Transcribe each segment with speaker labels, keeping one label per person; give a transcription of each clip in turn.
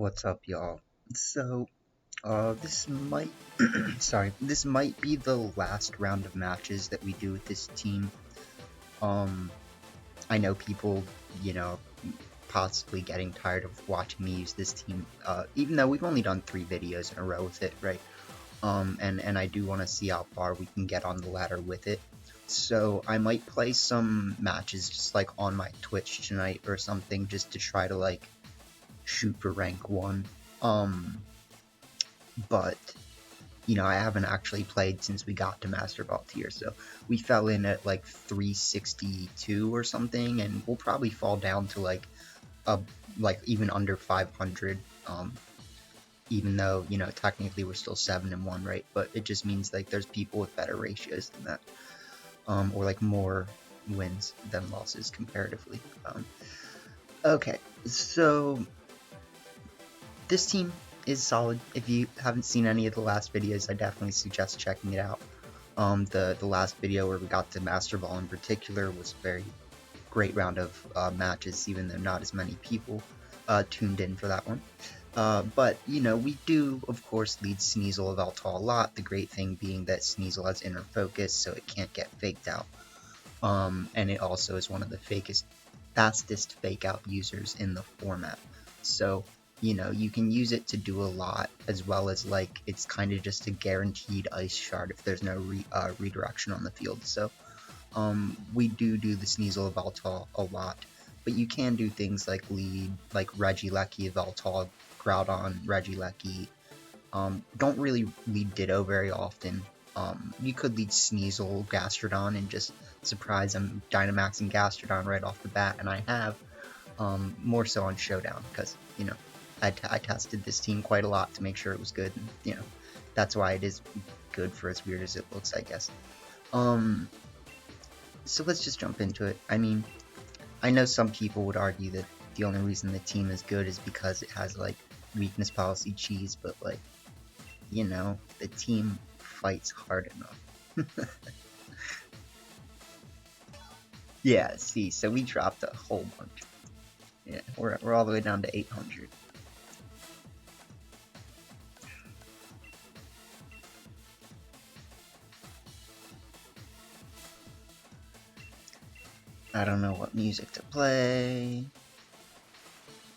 Speaker 1: What's up, y'all? So, this might, this might be the last round of matches that we do with this team. Um, I know people, you know, possibly getting tired of watching me use this team, even though we've only done 3 videos in a row with it, right? And I do want to see how far we can get on the ladder with it. So, I might play some matches just, like, on my Twitch tonight or something, just to try to, like, shoot for rank 1. But you know, I haven't actually played since we got to Master Vault tier, so we fell in at like 362 or something, and we'll probably fall down to like even under 500. Even though, you know, technically we're still 7-1, right? But it just means like there's people with better ratios than that, or like more wins than losses comparatively. Okay, so this team is solid. If you haven't seen any of the last videos, I definitely suggest checking it out. The last video where we got to Master Ball in particular was a very great round of matches, even though not as many people tuned in for that one. But, you know, we do, of course, lead Sneasel Yveltal a lot, the great thing being that Sneasel has inner focus, so it can't get faked out. And it also is one of the fastest fake out users in the format. So, you know, you can use it to do a lot, as well as, like, it's kind of just a guaranteed ice shard if there's no redirection on the field. So, we do the Sneasel Yveltal a lot, but you can do things like lead, like Regieleki Yveltal, Groudon, Regieleki. Don't really lead Ditto very often. You could lead Sneasel, Gastrodon, and just surprise I'm Dynamaxing Gastrodon right off the bat, and I have, more so on Showdown, because, you know, I tested this team quite a lot to make sure it was good, and, you know, that's why it is good for as weird as it looks, I guess. So let's just jump into it. I mean, I know some people would argue that the only reason the team is good is because it has, like, weakness policy cheese, but, like, you know, the team fights hard enough. Yeah, see, so we dropped a whole bunch. Yeah, we're all the way down to 800. I don't know what music to play.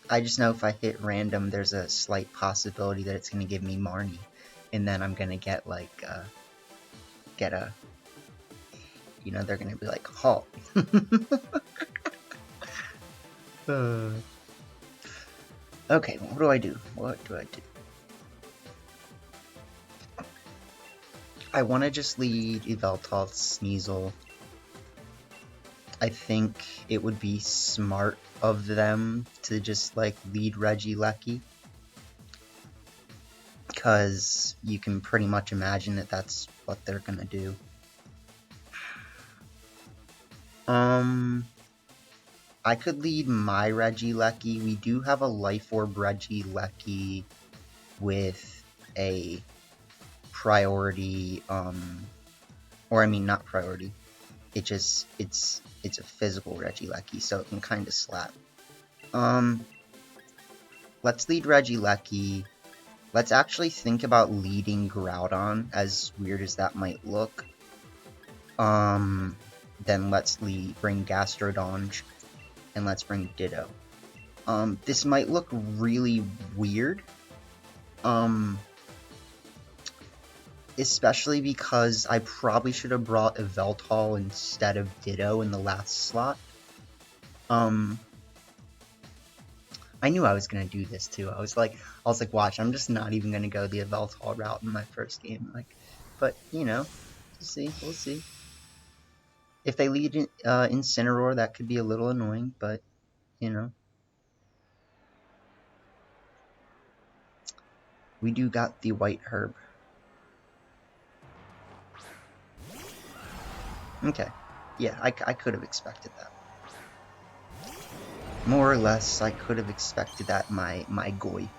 Speaker 1: I just know if I hit random, there's a slight possibility that it's going to give me Marnie. And then I'm going to get, like, you know, they're going to be like, halt. Okay, what do I do? What do I do? I want to just lead Yveltal, Sneasel. I think it would be smart of them to just, like, lead Regieleki, because you can pretty much imagine that that's what they're gonna do. I could lead my Regieleki. We do have a Life Orb Regieleki with a priority, or I mean not priority. It's a physical Regieleki, so it can kind of slap. Let's lead Regieleki. Let's actually think about leading Groudon, as weird as that might look. Then let's bring Gastrodon, and let's bring Ditto. This might look really weird. Especially because I probably should have brought Yveltal instead of Ditto in the last slot. I knew I was gonna do this too. I was like, watch, I'm just not even gonna go the Yveltal route in my first game. Like, but you know, we'll see. If they lead Incineroar, that could be a little annoying, but you know, we do got the White Herb. Okay, yeah, I could have expected that. More or less, I could have expected that, my Goy.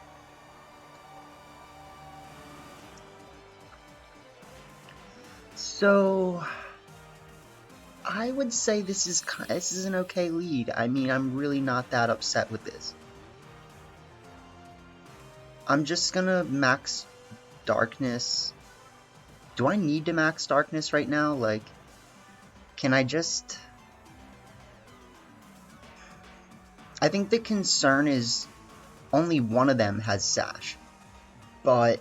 Speaker 1: So, I would say this is an okay lead. I mean, I'm really not that upset with this. I'm just gonna max darkness. Do I need to max darkness right now? Like, can I just... I think the concern is only one of them has Sash, but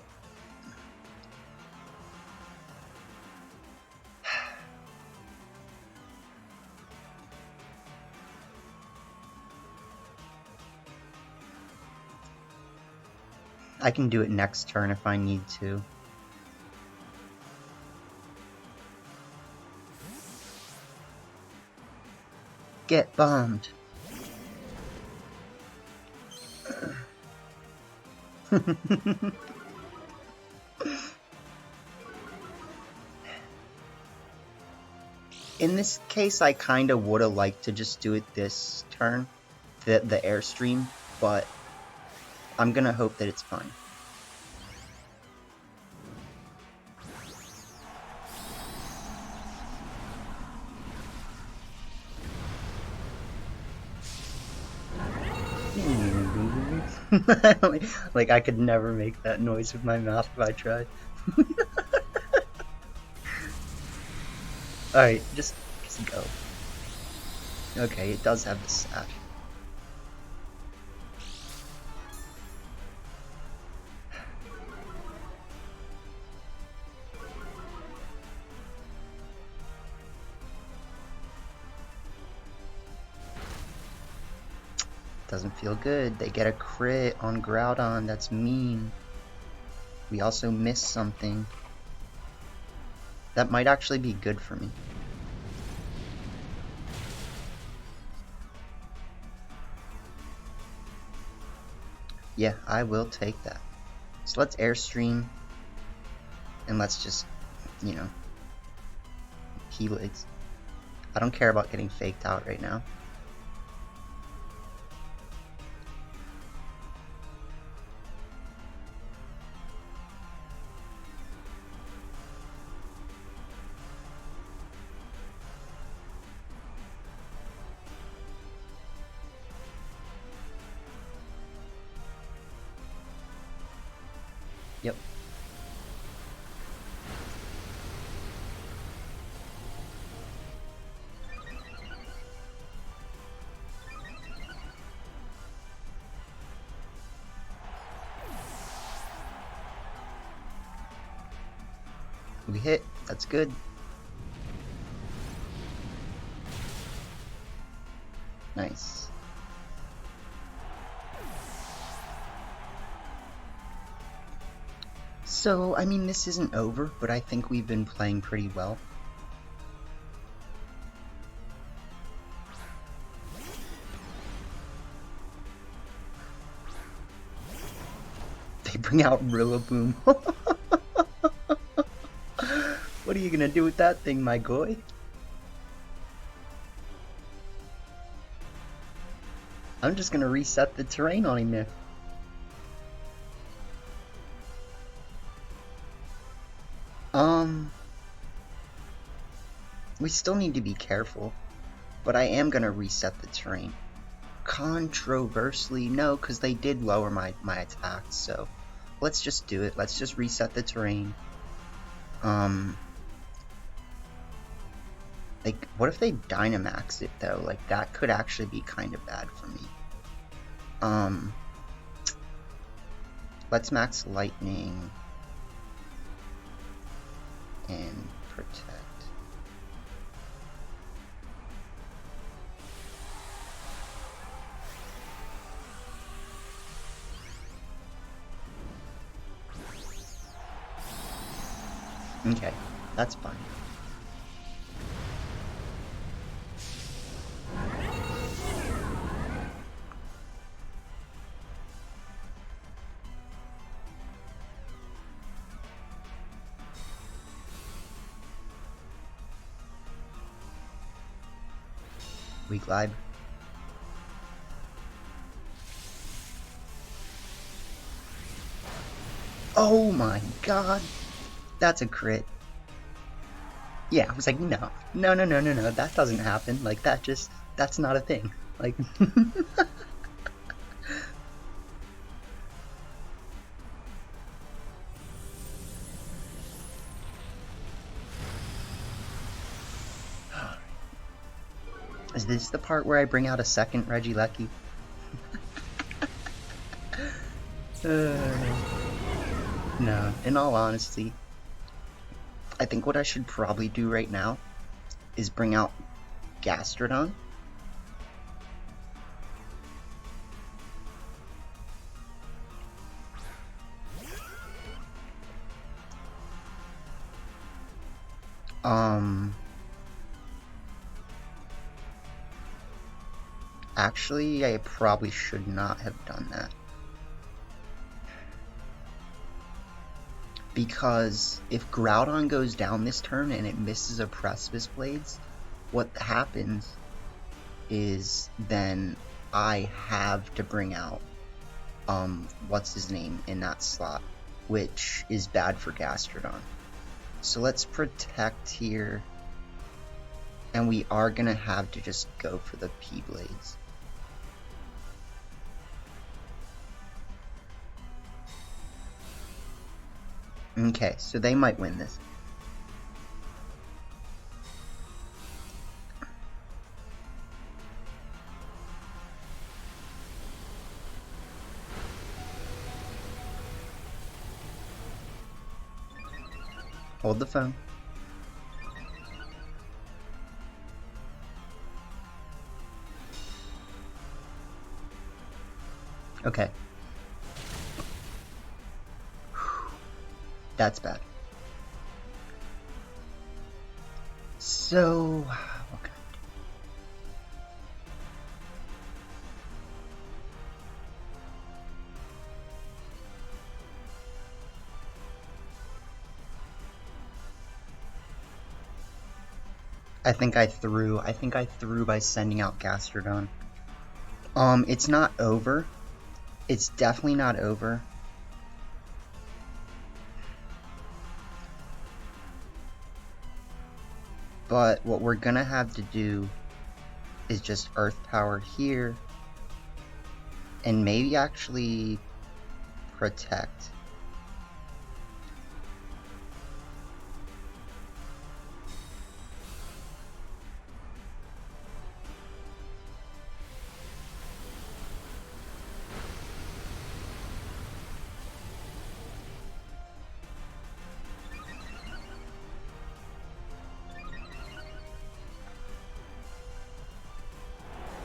Speaker 1: I can do it next turn if I need to. Get bombed. In this case, I kind of would have liked to just do it this turn, the Airstream, but I'm gonna hope that it's fine. Like, I could never make that noise with my mouth if I tried. Alright, just go. Okay, it does have the Sash. Doesn't feel good. They get a crit on Groudon. That's mean. We also missed something. That might actually be good for me. Yeah, I will take that. So let's Airstream. And let's just, you know, Keyblades. I don't care about getting faked out right now. Yep. We hit. That's good. Nice. So, I mean, this isn't over, but I think we've been playing pretty well. They bring out Rillaboom. What are you gonna do with that thing, my boy? I'm just gonna reset the terrain on him there. We still need to be careful, but I am gonna reset the terrain. Controversially, no, because they did lower my attacks, so let's just do it. Let's just reset the terrain. Like, what if they Dynamax it, though? Like, that could actually be kind of bad for me. Let's max Lightning and Protect. Okay, that's fine. We glide. Oh my god! That's a crit. Yeah, I was like, no, that doesn't happen. Like, that's not a thing. Like, Is this the part where I bring out a second Regieleki? No, in all honesty, I think what I should probably do right now is bring out Gastrodon. Actually, I probably should not have done that. Because if Groudon goes down this turn and it misses a Precipice Blades, what happens is then I have to bring out, what's his name in that slot, which is bad for Gastrodon. So let's protect here, and we are gonna have to just go for the P-Blades. Okay, so they might win this. Hold the phone. Okay. That's bad. So, okay. I think I threw by sending out Gastrodon. It's not over. It's definitely not over. But what we're gonna have to do is just Earth Power here, and maybe actually protect.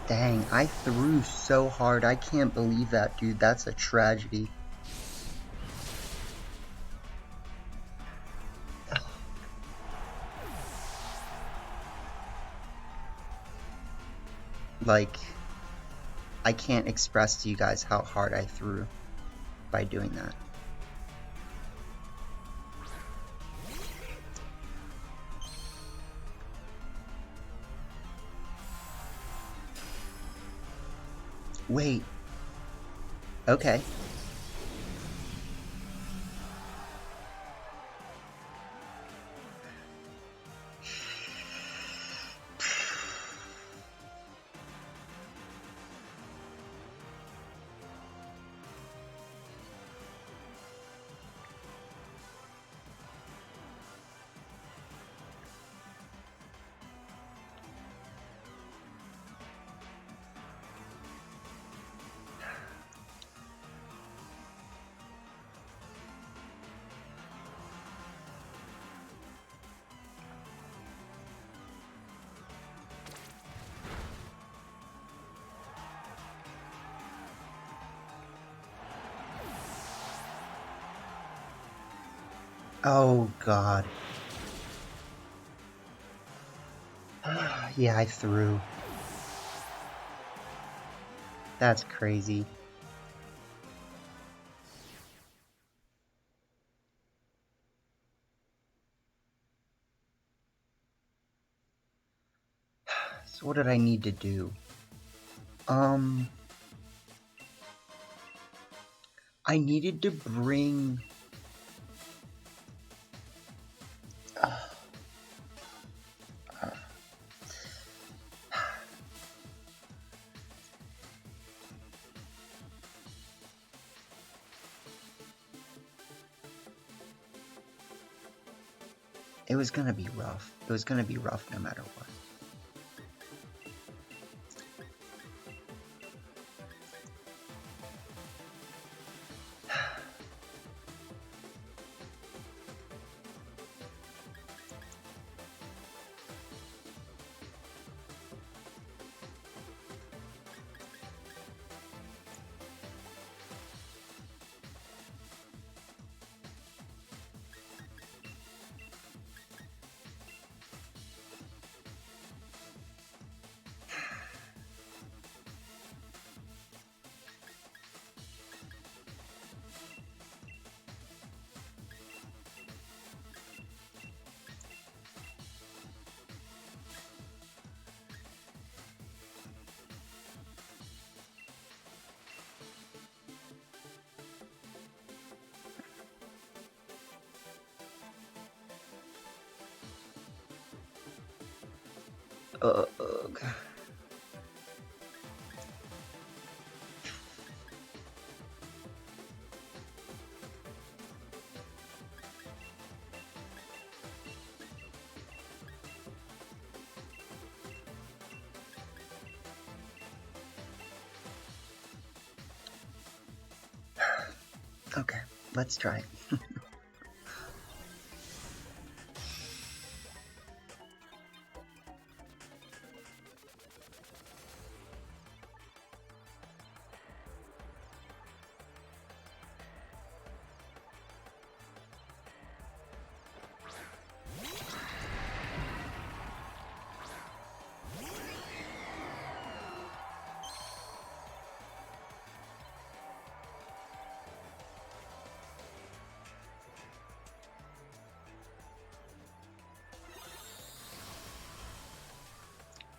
Speaker 1: Dang, I threw so hard. I can't believe that, dude. That's a tragedy. Like, I can't express to you guys how hard I threw by doing that. Wait. Okay. Oh, God. Yeah, I threw. That's crazy. So what did I need to do? I needed to bring... It was gonna be rough. It was gonna be rough no matter what. Ugh. Okay, let's try it.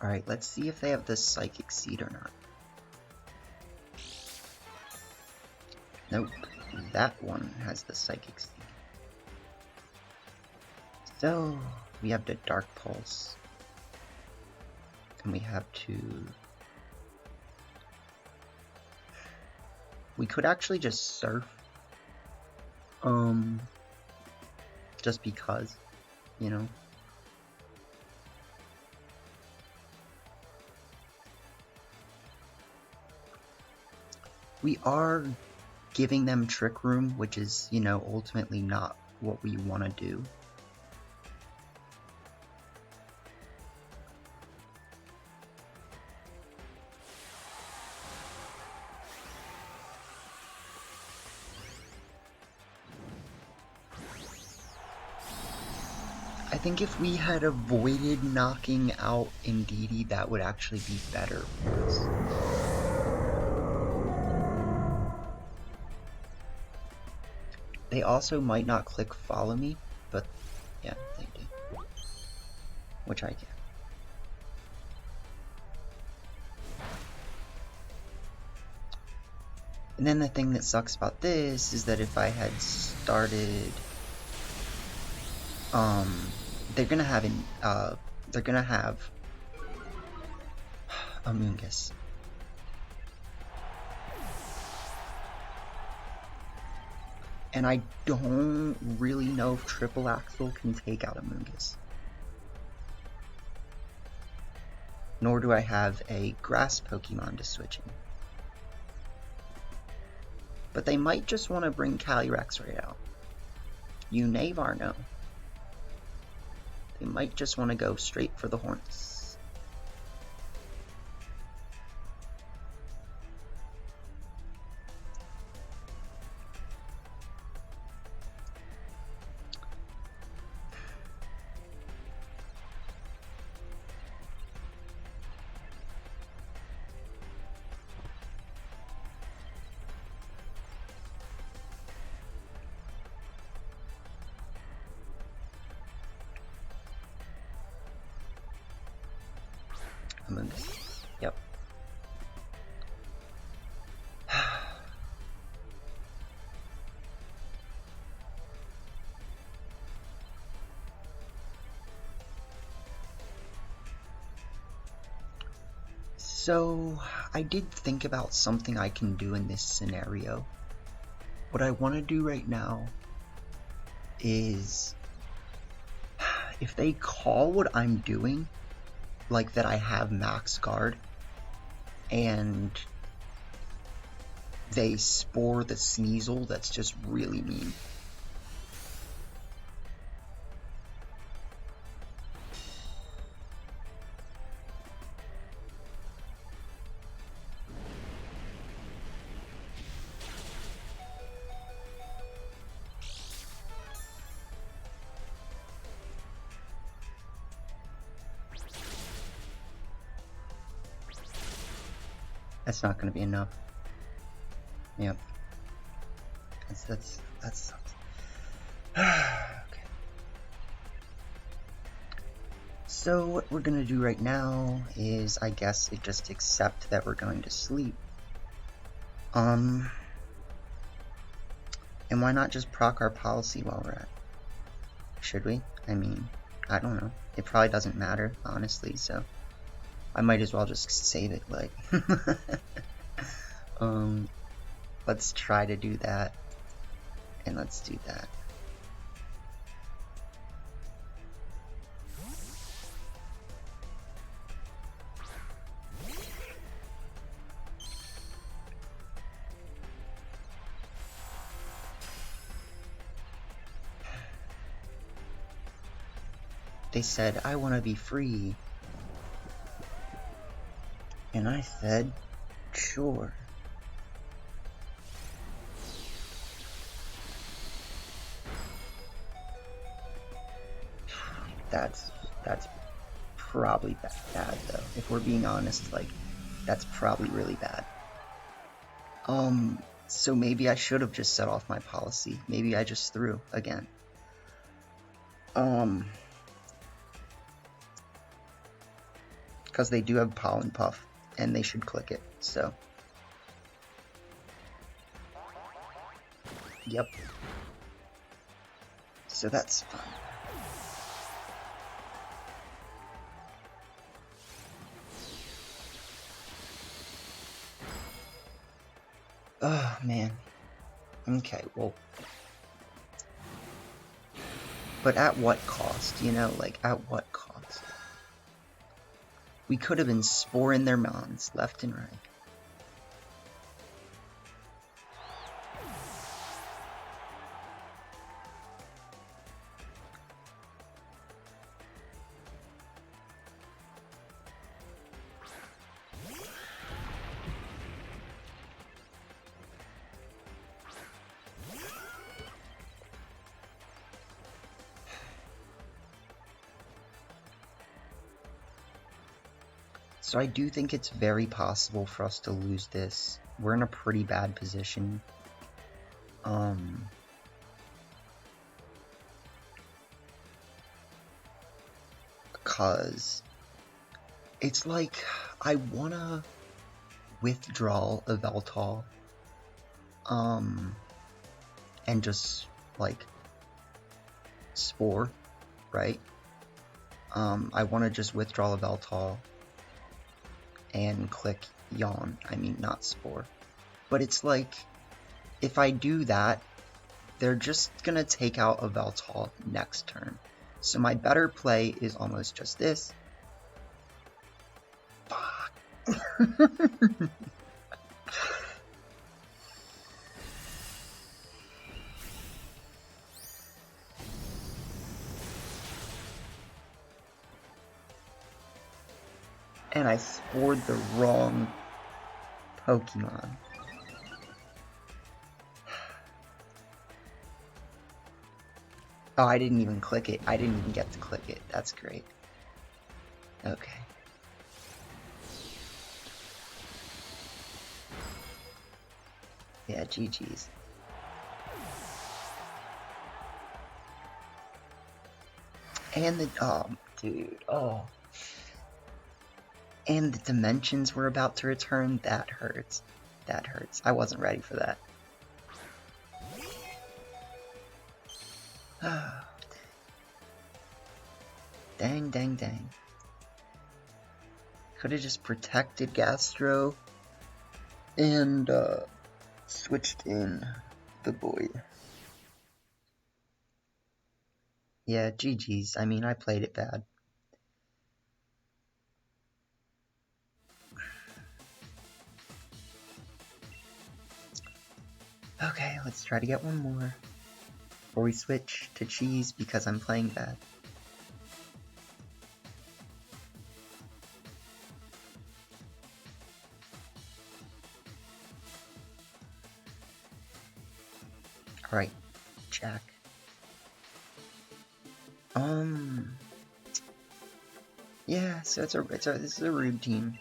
Speaker 1: Alright, let's see if they have the Psychic Seed or not. Nope, that one has the Psychic Seed. So, we have the Dark Pulse. And we have to... We could actually just Surf. Just because, you know. We are giving them Trick Room, which is, you know, ultimately not what we want to do. I think if we had avoided knocking out Indeedee, that would actually be better for us. They also might not click follow me, but yeah, they did. Which I get. And then the thing that sucks about this is that if I had started, they're gonna have Amoonguss. And I don't really know if Triple Axel can take out Amoonguss. Nor do I have a Grass Pokemon to switch in. But they might just want to bring Calyrex right out. You never know. They might just want to go straight for the horns. Yep. So, I did think about something I can do in this scenario. What I want to do right now is, if they call what I'm doing, like that I have max guard, and they spore the Sneasel, that's just really mean. That's not going to be enough. Yep. That's okay. So what we're going to do right now is, I guess, just accept that we're going to sleep. And why not just proc our policy while we're at it? Should we? I mean, I don't know. It probably doesn't matter, honestly, so I might as well just save it, like. Let's try to do that. And let's do that. They said, I want to be free. And I said, sure. That's probably bad though. If we're being honest, like, that's probably really bad. So maybe I should have just set off my policy. Maybe I just threw again. Because they do have Pollen Puff, and they should click it, so. Yep. So that's fun. Oh, man. Okay, well. But at what cost, you know? Like, at what cost? We could have been sporing their mons left and right. So I do think it's very possible for us to lose this. We're in a pretty bad position. Because it's like I wanna withdraw Yveltal, and just like spore, right? I wanna just withdraw Yveltal and click yawn. I mean, not spore. But it's like, if I do that, they're just gonna take out Yveltal next turn. So my better play is almost just this. Fuck. And I spored the wrong Pokemon. Oh, I didn't even click it. I didn't even get to click it. That's great. Okay. Yeah, GG's. And the, oh, dude, oh. And the dimensions were about to return. That hurts. That hurts. I wasn't ready for that. Dang, dang, dang. Could have just protected Gastro and switched in the boy. Yeah, GG's. I mean, I played it bad. Okay, let's try to get one more before we switch to cheese because I'm playing bad. Alright, Jack. Yeah, so this is a rude team.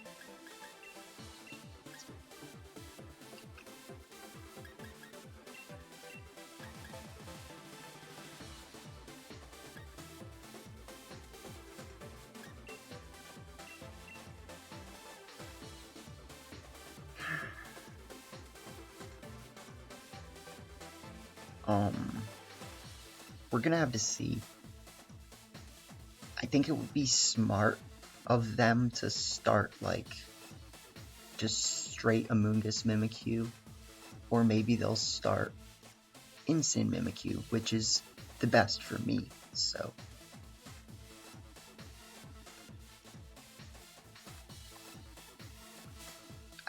Speaker 1: We're gonna have to see. I think it would be smart of them to start like just straight Amoonguss Mimikyu, or maybe they'll start Instant Mimikyu, which is the best for me, so.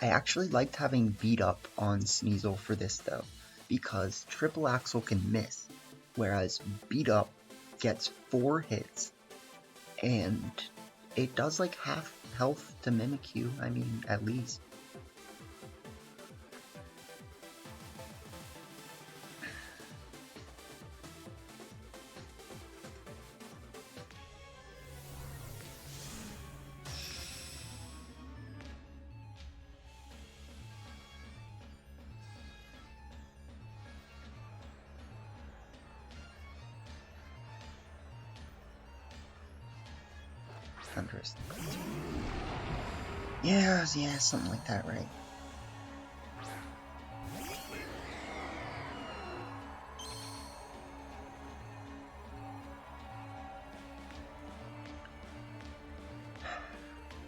Speaker 1: I actually liked having Beat Up on Sneasel for this though, because Triple Axel can miss, whereas Beat Up gets 4 hits, and it does like half health to Mimikyu, I mean, at least. Thunderous. Yeah, something like that, right?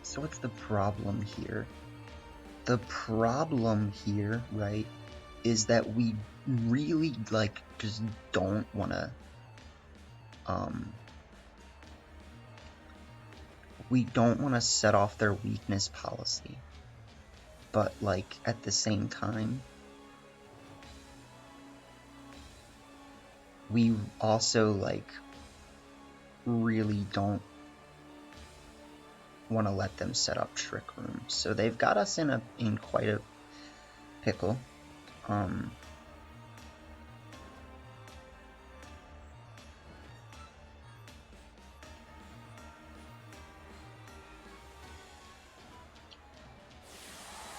Speaker 1: So what's the problem here? The problem here, right, is that we really, like, just don't want to, we don't want to set off their weakness policy. But, like, at the same time, we also, like, really don't want to let them set up Trick Room. So they've got us in quite a pickle.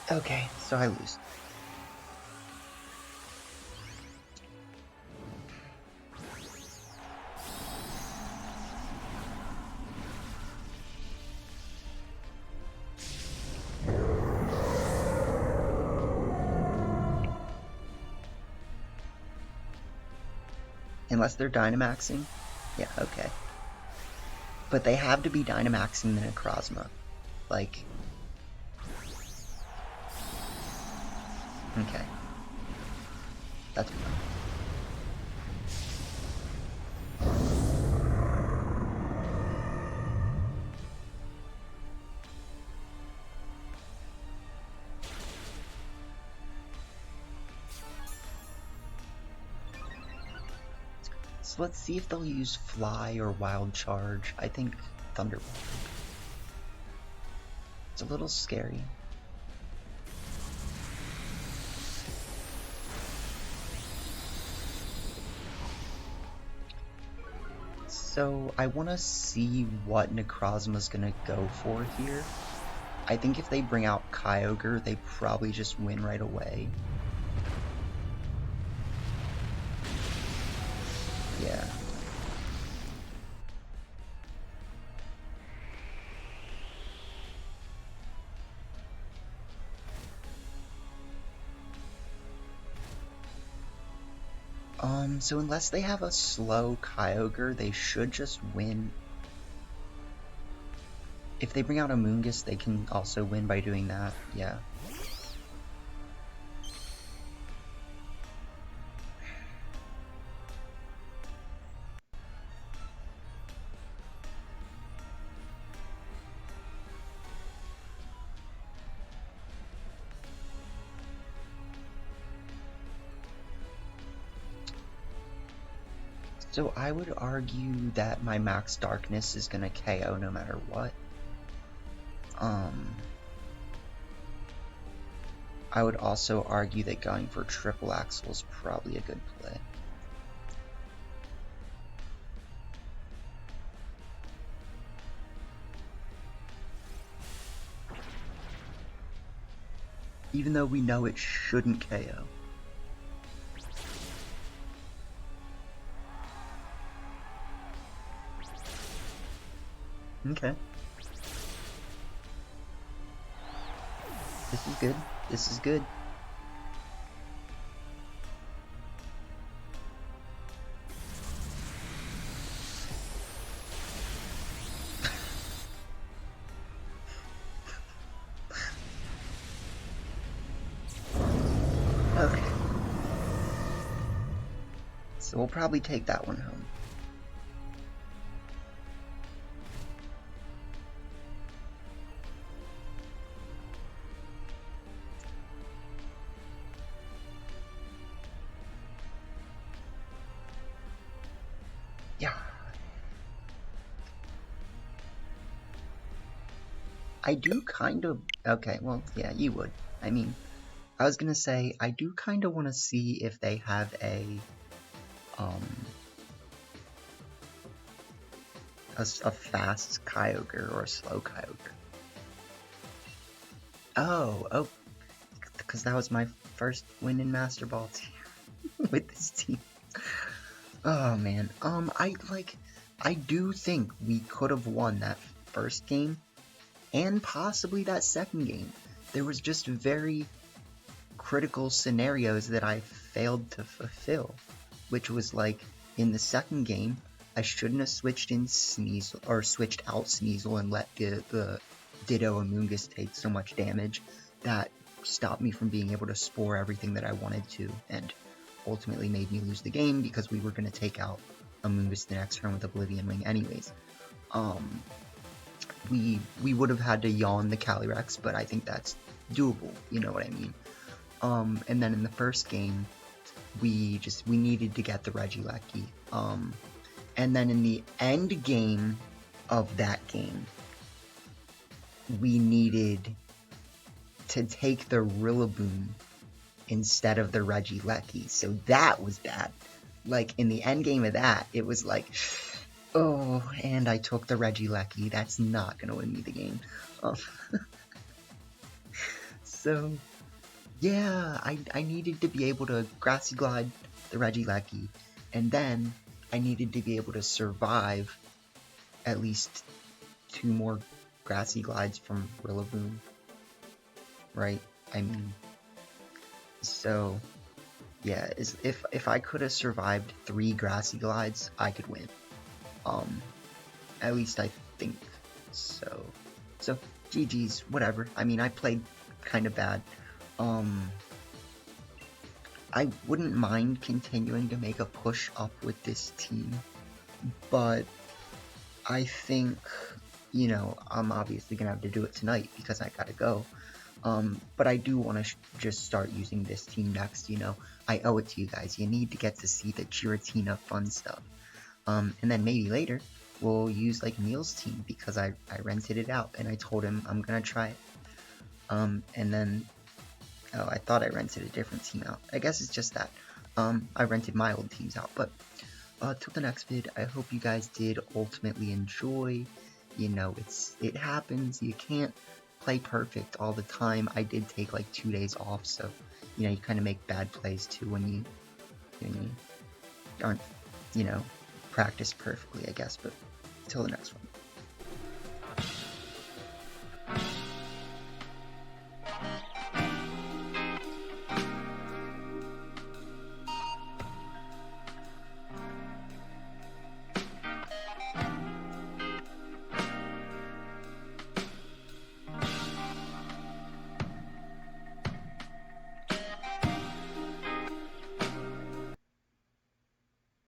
Speaker 1: Okay, so I lose. Unless they're Dynamaxing? Yeah, okay. But they have to be Dynamaxing the Necrozma. Like... Okay. That's fine. So let's see if they'll use Fly or Wild Charge. I think Thunderbolt. It's a little scary. So I want to see what Necrozma's gonna go for here. I think if they bring out Kyogre, they probably just win right away. Yeah. So unless they have a slow Kyogre, they should just win. If they bring out a Amoonguss, they can also win by doing that, yeah. So I would argue that my Max Darkness is gonna KO no matter what. I would also argue that going for Triple Axel is probably a good play. Even though we know it shouldn't KO. Okay. This is good. This is good. So we'll probably take that one home. Yeah. I do kind of... Okay, well, yeah, you would. I mean, I was gonna say, I do kind of want to see if they have a fast Kyogre or a slow Kyogre. Oh, because that was my first win in Master Ball with this team. Oh man, I do think we could have won that first game and possibly that second game. There was just very critical scenarios that I failed to fulfill, which was like in the second game, I shouldn't have switched in Sneasel or switched out Sneasel and let the Ditto Amoonguss take so much damage that stopped me from being able to spore everything that I wanted to, and ultimately made me lose the game because we were going to take out Amoonguss the next turn with Oblivion Wing anyways. We would have had to yawn the Calyrex, but I think that's doable, you know what I mean? And then in the first game, we needed to get the Regieleki. And then in the end game of that game, we needed to take the Rillaboom instead of the Regieleki, so that was bad. Like, in the end game of that, it was like, oh, and I took the Regieleki, that's not gonna win me the game. So, yeah, I needed to be able to Grassy Glide the Regieleki, and then I needed to be able to survive at least 2 more Grassy Glides from Rillaboom, right? I mean, so, yeah, if I could have survived 3 Grassy Glides, I could win. At least I think so. So, GG's, whatever. I mean, I played kind of bad. I wouldn't mind continuing to make a push up with this team, but I think, you know, I'm obviously gonna have to do it tonight because I gotta go. But I do want to just start using this team next, you know. I owe it to you guys. You need to get to see the Giratina fun stuff. And then maybe later, we'll use, like, Neil's team because I rented it out and I told him I'm gonna try it. And then... Oh, I thought I rented a different team out. I guess it's just that. I rented my old teams out. But, till the next vid, I hope you guys did ultimately enjoy. You know, it happens. You can't play perfect all the time. I did take, like, 2 days off, so, you know, you kind of make bad plays, too, when you aren't, you know, practice perfectly, I guess. But, till the next one.